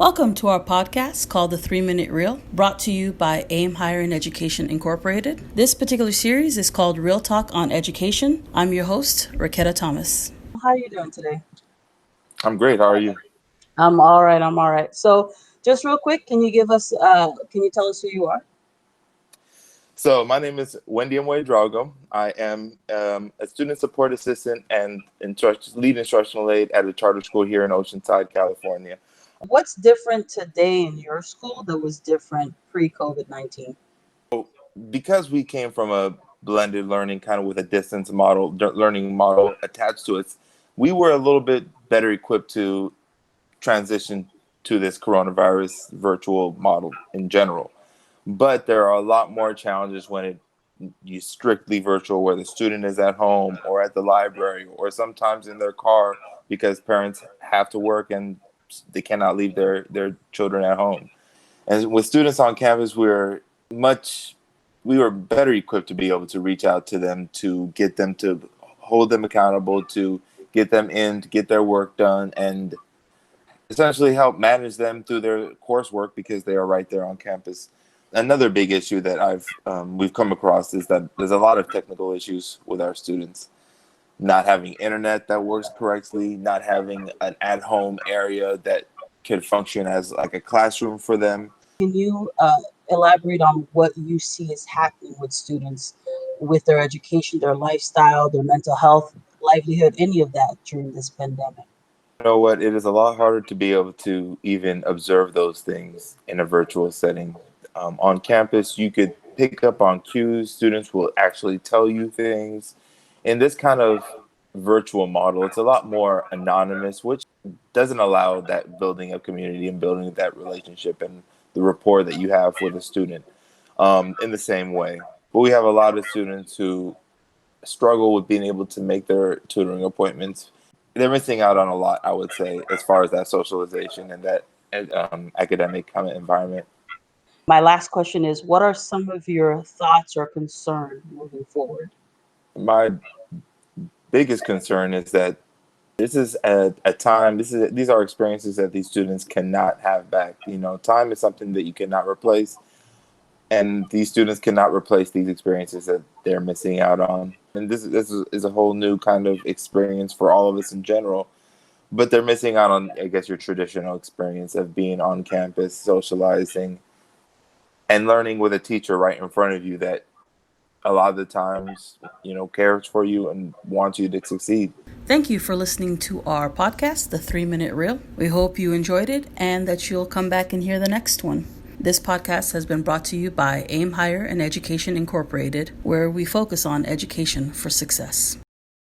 Welcome to our podcast called The 3-Minute Reel, brought to you by AIM Higher in Education Incorporated. This particular series is called Real Talk on Education. I'm your host, Raketa Thomas. How are you doing today? I'm great. How are you? I'm all right. So just real quick, can you tell us who you are? So my name is Wendyam Ouedraogo. I am a student support assistant and lead instructional aide at a charter school here in Oceanside, California. What's different today in your school that was different pre-COVID-19? Because we came from a blended learning kind of with a distance model, learning model attached to it, we were a little bit better equipped to transition to this coronavirus virtual model in general. But there are a lot more challenges when you strictly virtual, where the student is at home or at the library or sometimes in their car because parents have to work and they cannot leave their children at home. And with students on campus, we were better equipped to be able to reach out to them, to get them, to hold them accountable, to get them in, to get their work done, and essentially help manage them through their coursework because they are right there on campus. Another big issue that we've come across is that there's a lot of technical issues with our students. Not having internet that works correctly, not having an at-home area that could function as like a classroom for them. Can you elaborate on what you see is happening with students, with their education, their lifestyle, their mental health, livelihood, any of that during this pandemic? You know what? It is a lot harder to be able to even observe those things in a virtual setting. On campus, you could pick up on cues. Students will actually tell you things. In this kind of virtual model, it's a lot more anonymous, which doesn't allow that building of community and building that relationship and the rapport that you have with a student in the same way. But we have a lot of students who struggle with being able to make their tutoring appointments. They're missing out on a lot, I would say, as far as that socialization and that academic kind of environment. My last question is, what are some of your thoughts or concerns moving forward? My biggest concern is that this is a time, these are experiences that these students cannot have back. You know, time is something that you cannot replace, and these students cannot replace these experiences that they're missing out on. And this is a whole new kind of experience for all of us in general, but they're missing out on, I guess, your traditional experience of being on campus, socializing, and learning with a teacher right in front of you that a lot of the times, cares for you and wants you to succeed. Thank you for listening to our podcast, The 3-Minute Reel. We hope you enjoyed it and that you'll come back and hear the next one. This podcast has been brought to you by AIM Higher in Education Incorporated, where we focus on education for success.